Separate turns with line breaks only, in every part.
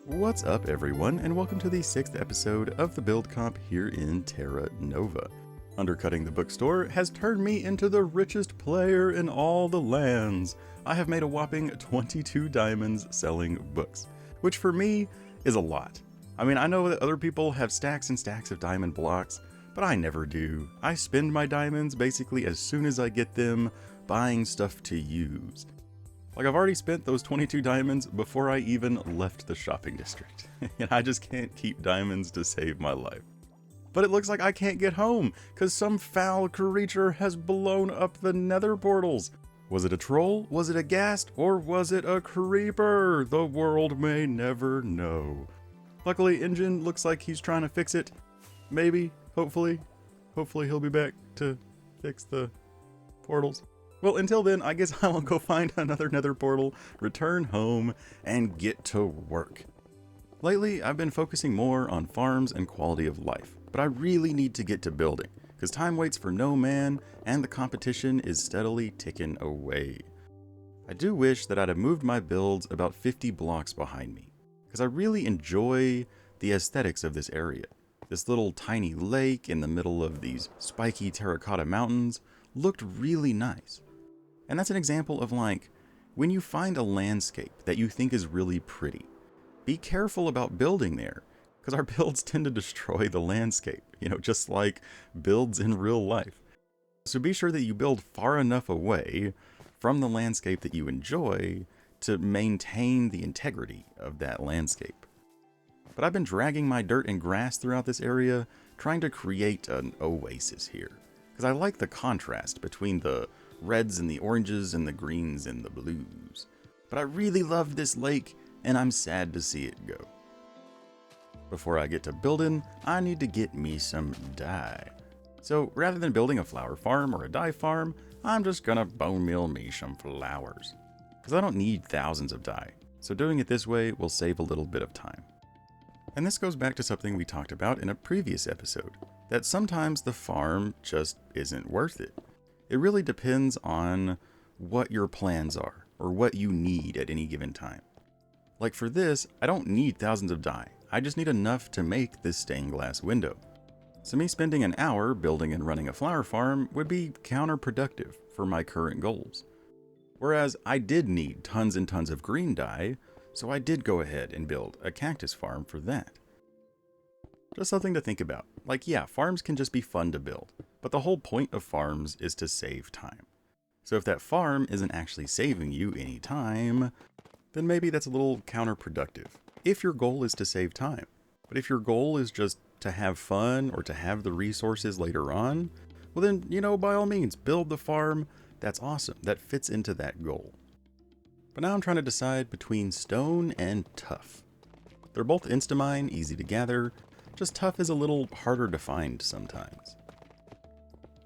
What's up, everyone, and welcome to the 6th episode of the Build Comp here in Terra Nova. Undercutting the bookstore has turned me into the richest player in all the lands. I have made a whopping 22 diamonds selling books, which for me is a lot. I mean, I know that other people have stacks and stacks of diamond blocks, but I never do. I spend my diamonds basically as soon as I get them, buying stuff to use. Like, I've already spent those 22 diamonds before I even left the shopping district, and I just can't keep diamonds to save my life. But it looks like I can't get home, cause some foul creature has blown up the nether portals. Was it a troll, was it a ghast, or was it a creeper? The world may never know. Luckily, Engine looks like he's trying to fix it. Maybe, hopefully he'll be back to fix the portals. Well, until then, I guess I will go find another nether portal, return home, and get to work. Lately, I've been focusing more on farms and quality of life, but I really need to get to building, because time waits for no man, and the competition is steadily ticking away. I do wish that I'd have moved my builds about 50 blocks behind me, because I really enjoy the aesthetics of this area. This little tiny lake in the middle of these spiky terracotta mountains looked really nice. And that's an example of, like, when you find a landscape that you think is really pretty, be careful about building there, because our builds tend to destroy the landscape, just like builds in real life. So be sure that you build far enough away from the landscape that you enjoy to maintain the integrity of that landscape. But I've been dragging my dirt and grass throughout this area, trying to create an oasis here, because I like the contrast between the reds and the oranges and the greens and the blues. But I really love this lake, and I'm sad to see it go. Before I get to building, I need to get me some dye. So rather than building a flower farm or a dye farm, I'm just gonna bone meal me some flowers. Because I don't need thousands of dye, so doing it this way will save a little bit of time. And this goes back to something we talked about in a previous episode, that sometimes the farm just isn't worth it. It really depends on what your plans are, or what you need at any given time. Like for this, I don't need thousands of dye, I just need enough to make this stained glass window. So me spending an hour building and running a flower farm would be counterproductive for my current goals. Whereas I did need tons and tons of green dye, so I did go ahead and build a cactus farm for that. Just something to think about. Like, yeah, farms can just be fun to build, but the whole point of farms is to save time. So if that farm isn't actually saving you any time, then maybe that's a little counterproductive, if your goal is to save time. But if your goal is just to have fun or to have the resources later on, well then, by all means, build the farm. That's awesome. That fits into that goal. But now I'm trying to decide between stone and tuff. They're both instamine, easy to gather, just tuff is a little harder to find sometimes.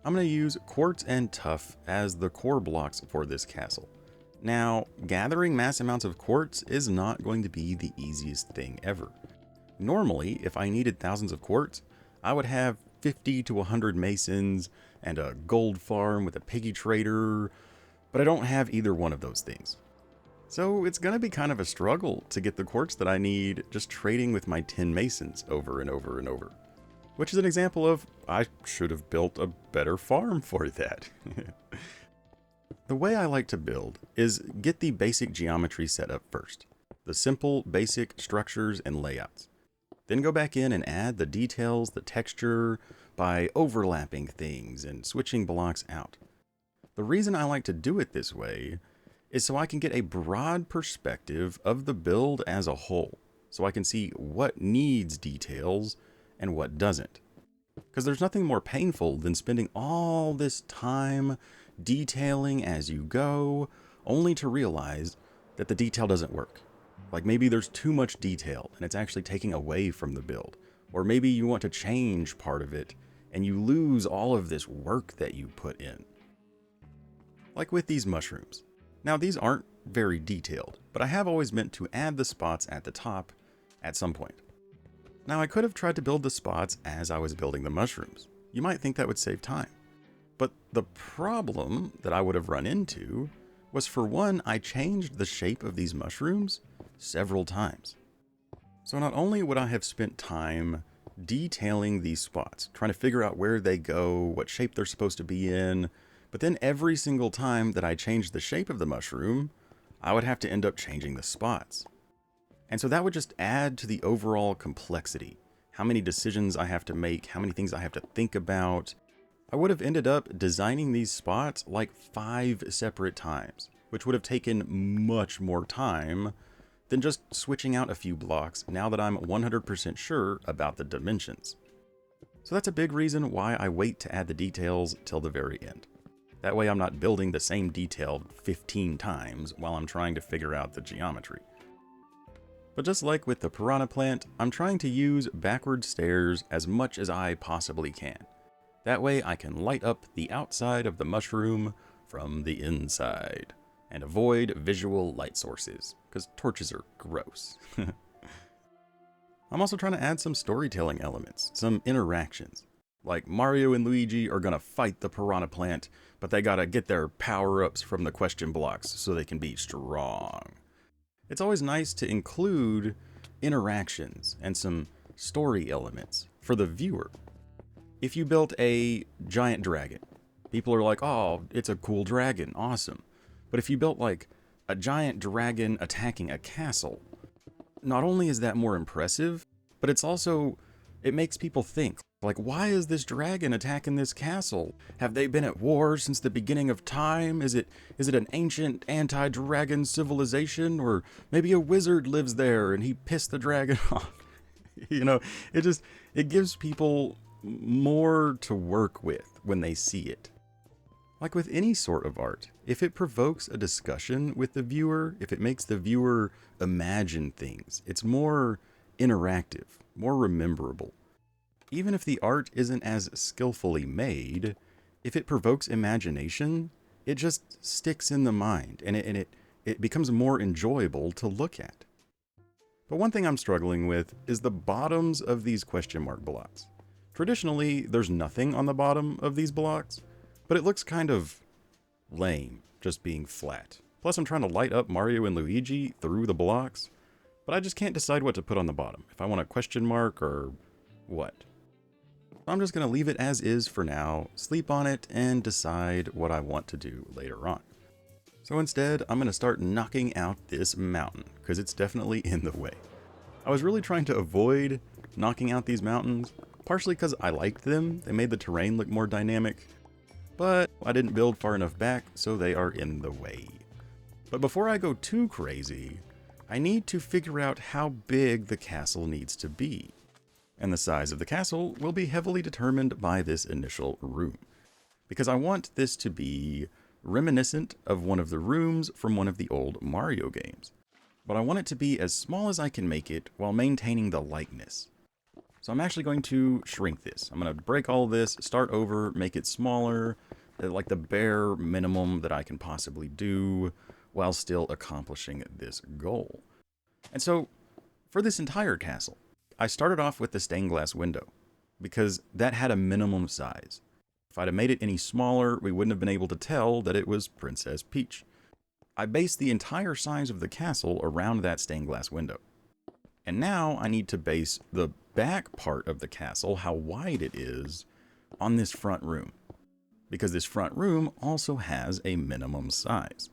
I'm going to use quartz and tuff as the core blocks for this castle. Now, gathering mass amounts of quartz is not going to be the easiest thing ever. Normally, if I needed thousands of quartz, I would have 50 to 100 masons and a gold farm with a piggy trader, but I don't have either one of those things. So it's going to be kind of a struggle to get the quartz that I need just trading with my 10 masons over and over and over. Which is an example of, I should have built a better farm for that. The way I like to build is get the basic geometry set up first. The simple, basic structures and layouts. Then go back in and add the details, the texture, by overlapping things and switching blocks out. The reason I like to do it this way is so I can get a broad perspective of the build as a whole, so I can see what needs details and what doesn't. Because there's nothing more painful than spending all this time detailing as you go, only to realize that the detail doesn't work. Like maybe there's too much detail and it's actually taking away from the build. Or maybe you want to change part of it and you lose all of this work that you put in. Like with these mushrooms. Now these aren't very detailed, but I have always meant to add the spots at the top at some point. Now I could have tried to build the spots as I was building the mushrooms. You might think that would save time. But the problem that I would have run into was, for one, I changed the shape of these mushrooms several times. So not only would I have spent time detailing these spots, trying to figure out where they go, what shape they're supposed to be in, but then every single time that I changed the shape of the mushroom, I would have to end up changing the spots. And so that would just add to the overall complexity. How many decisions I have to make, how many things I have to think about. I would have ended up designing these spots like 5 separate times, which would have taken much more time than just switching out a few blocks now that I'm 100% sure about the dimensions. So that's a big reason why I wait to add the details till the very end. That way I'm not building the same detail 15 times while I'm trying to figure out the geometry. But just like with the piranha plant, I'm trying to use backward stairs as much as I possibly can. That way I can light up the outside of the mushroom from the inside and avoid visual light sources, because torches are gross. I'm also trying to add some storytelling elements, some interactions. Like Mario and Luigi are gonna fight the piranha plant, but they gotta get their power-ups from the question blocks so they can be strong. It's always nice to include interactions and some story elements for the viewer. If you built a giant dragon, people are like, oh, it's a cool dragon, awesome. But if you built like a giant dragon attacking a castle, not only is that more impressive, but it makes people think, like, why is this dragon attacking this castle? Have they been at war since the beginning of time? Is it an ancient anti-dragon civilization? Or maybe a wizard lives there and he pissed the dragon off? It gives people more to work with when they see it. Like with any sort of art, if it provokes a discussion with the viewer, if it makes the viewer imagine things, it's more interactive, more rememberable. Even if the art isn't as skillfully made, if it provokes imagination, it just sticks in the mind and it becomes more enjoyable to look at. But one thing I'm struggling with is the bottoms of these question mark blocks. Traditionally, there's nothing on the bottom of these blocks, but it looks kind of lame, just being flat. Plus I'm trying to light up Mario and Luigi through the blocks, but I just can't decide what to put on the bottom, if I want a question mark or what. I'm just going to leave it as is for now, sleep on it, and decide what I want to do later on. So instead, I'm going to start knocking out this mountain, because it's definitely in the way. I was really trying to avoid knocking out these mountains, partially because I liked them, they made the terrain look more dynamic, but I didn't build far enough back, so they are in the way. But before I go too crazy, I need to figure out how big the castle needs to be. And the size of the castle will be heavily determined by this initial room, because I want this to be reminiscent of one of the rooms from one of the old Mario games. But I want it to be as small as I can make it while maintaining the likeness. So I'm actually going to shrink this. I'm going to break all of this, start over, make it smaller, like the bare minimum that I can possibly do while still accomplishing this goal. And so for this entire castle, I started off with the stained glass window because that had a minimum size. If I'd have made it any smaller, we wouldn't have been able to tell that it was Princess Peach. I based the entire size of the castle around that stained glass window. And now I need to base the back part of the castle, how wide it is, on this front room. Because this front room also has a minimum size.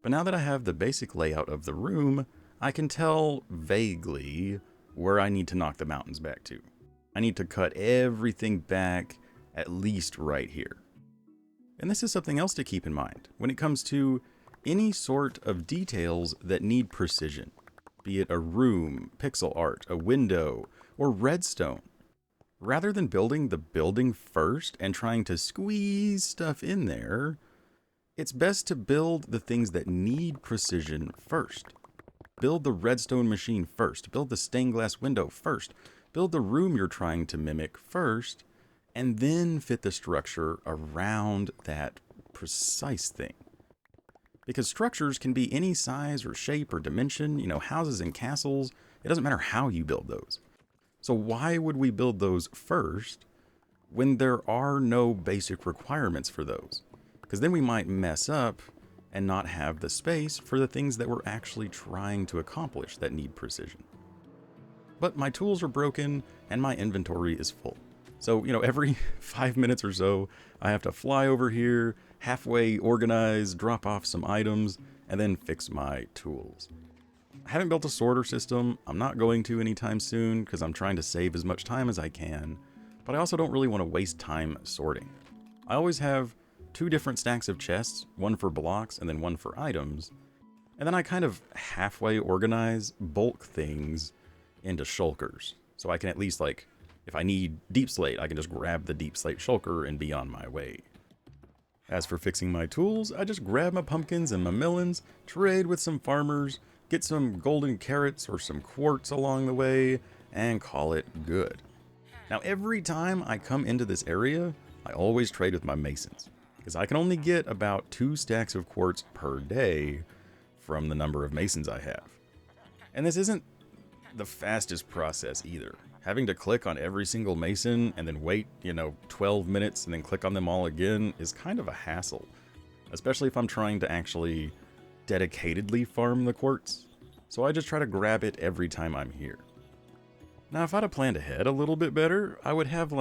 But now that I have the basic layout of the room, I can tell vaguely where I need to knock the mountains back to. I need to cut everything back at least right here. And this is something else to keep in mind when it comes to any sort of details that need precision. Be it a room, pixel art, a window, or redstone. Rather than building the building first and trying to squeeze stuff in there, it's best to build the things that need precision first. Build the redstone machine first. Build the stained glass window first. Build the room you're trying to mimic first, and then fit the structure around that precise thing. Because structures can be any size or shape or dimension, houses and castles, it doesn't matter how you build those. So why would we build those first when there are no basic requirements for those? Because then we might mess up and not have the space for the things that we're actually trying to accomplish that need precision. but my tools are broken and my inventory is full. So, every 5 minutes or so, I have to fly over here, halfway organize, drop off some items, and then fix my tools. I haven't built a sorter system. I'm not going to anytime soon because I'm trying to save as much time as I can, but I also don't really want to waste time sorting. I always have 2 different stacks of chests, one for blocks and then one for items, and then I kind of halfway organize bulk things into shulkers, so I can at least, if I need deep slate, I can just grab the deep slate shulker and be on my way. As for fixing my tools, I just grab my pumpkins and my melons, trade with some farmers, get some golden carrots or some quartz along the way, and call it good. Now every time I come into this area, I always trade with my masons, because I can only get about 2 stacks of quartz per day from the number of masons I have. And this isn't the fastest process either. Having to click on every single mason and then wait, 12 minutes and then click on them all again is kind of a hassle, especially if I'm trying to actually dedicatedly farm the quartz. So I just try to grab it every time I'm here. Now, if I'd have planned ahead a little bit better, I would have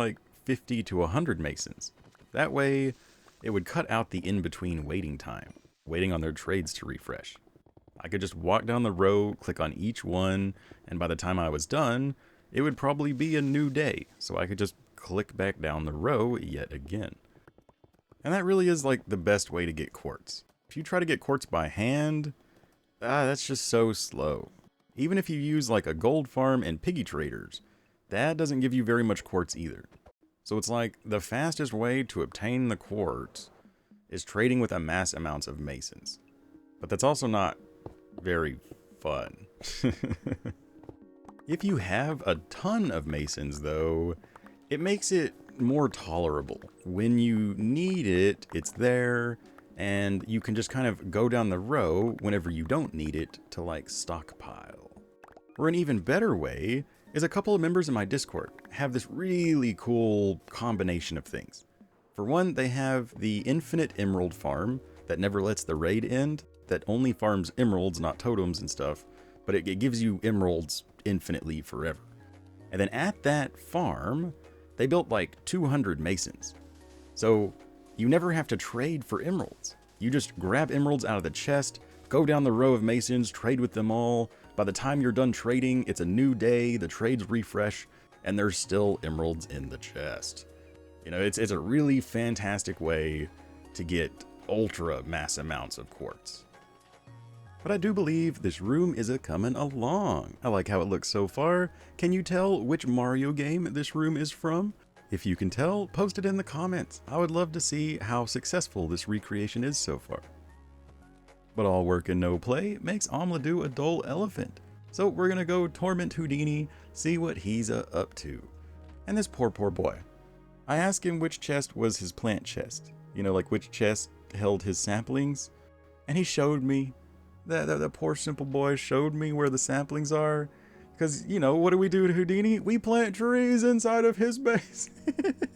50 to 100 masons. That way, it would cut out the in-between waiting time, waiting on their trades to refresh. I could just walk down the row, click on each one, and by the time I was done, it would probably be a new day, so I could just click back down the row yet again. And that really is the best way to get quartz. If you try to get quartz by hand, that's just so slow. Even if you use a gold farm and piggy traders, that doesn't give you very much quartz either. So it's the fastest way to obtain the quartz is trading with mass amounts of masons. But that's also not very fun. If you have a ton of masons, though, it makes it more tolerable. When you need it, it's there, and you can just kind of go down the row whenever you don't need it to stockpile. Or an even better way is a couple of members in my Discord have this really cool combination of things. For one, they have the infinite emerald farm that never lets the raid end, that only farms emeralds, not totems and stuff, but it gives you emeralds infinitely forever. And then at that farm, they built 200 masons. So you never have to trade for emeralds. You just grab emeralds out of the chest, go down the row of masons, trade with them all. By the time you're done trading, it's a new day, the trades refresh, and there's still emeralds in the chest. It's a really fantastic way to get ultra mass amounts of quartz. But I do believe this room is coming along. I like how it looks so far. Can you tell which Mario game this room is from? If you can tell, post it in the comments. I would love to see how successful this recreation is so far. But all work and no play makes Omladu a dull elephant. So we're gonna go torment Houdini, see what he's up to. And this poor boy. I asked him which chest was his plant chest. Which chest held his saplings. And he showed me. That poor simple boy showed me where the saplings are. Because, what do we do to Houdini? We plant trees inside of his base.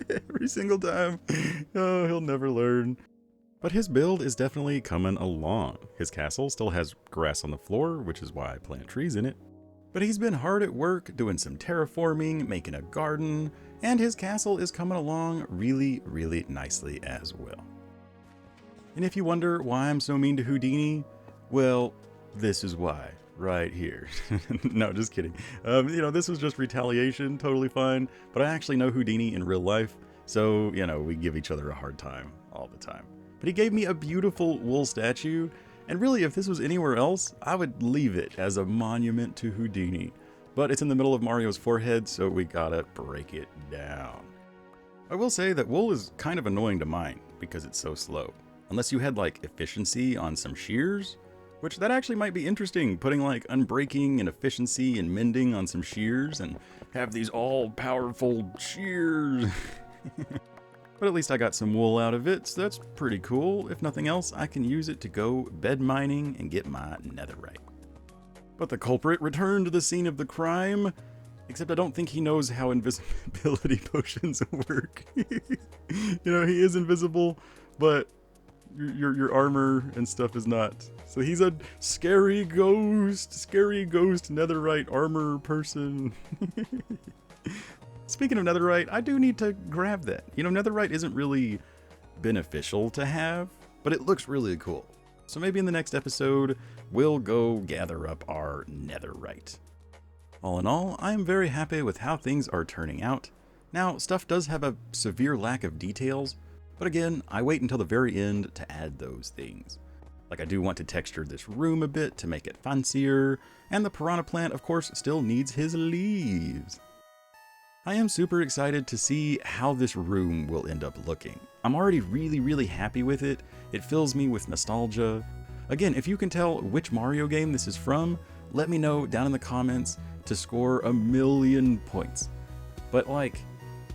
Every single time. Oh, he'll never learn. But his build is definitely coming along. His castle still has grass on the floor, which is why I plant trees in it. But he's been hard at work doing some terraforming, making a garden, and his castle is coming along really, really nicely as well. And if you wonder why I'm so mean to Houdini, well, this is why, right here. No, just kidding. This was just retaliation, totally fine. But I actually know Houdini in real life, so, we give each other a hard time all the time. But he gave me a beautiful wool statue, and really, if this was anywhere else, I would leave it as a monument to Houdini. But it's in the middle of Mario's forehead, so we gotta break it down. I will say that wool is kind of annoying to mine, because it's so slow. Unless you had, efficiency on some shears, which that actually might be interesting, putting unbreaking and efficiency and mending on some shears and have these all-powerful shears. But at least I got some wool out of it, so that's pretty cool. If nothing else, I can use it to go bed mining and get my netherite. But the culprit returned to the scene of the crime, except I don't think he knows how invisibility potions work. He is invisible, but your armor and stuff is not. So he's a scary ghost netherite armor person. Speaking of netherite, I do need to grab that. You know, netherite isn't really beneficial to have, but it looks really cool. So maybe in the next episode, we'll go gather up our netherite. All in all, I am very happy with how things are turning out. Now, stuff does have a severe lack of details, but again, I wait until the very end to add those things. Like I do want to texture this room a bit to make it fancier, and the piranha plant, of course, still needs his leaves. I am super excited to see how this room will end up looking. I'm already really happy with it. It fills me with nostalgia. Again, if you can tell which Mario game this is from, let me know down in the comments to score 1,000,000 points. But like,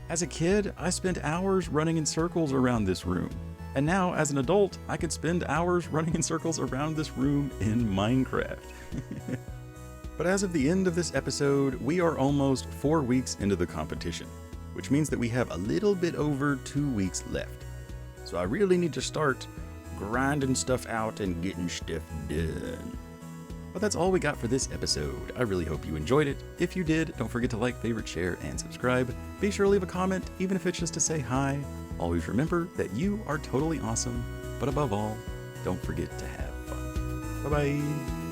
as a kid, I spent hours running in circles around this room. And now, as an adult, I could spend hours running in circles around this room in Minecraft. But as of the end of this episode, we are almost 4 weeks into the competition, which means that we have a little bit over 2 weeks left. So I really need to start grinding stuff out and getting stuff done. But that's all we got for this episode. I really hope you enjoyed it. If you did, don't forget to like, favorite, share, and subscribe. Be sure to leave a comment, even if it's just to say hi. Always remember that you are totally awesome, but above all, don't forget to have fun. Bye-bye.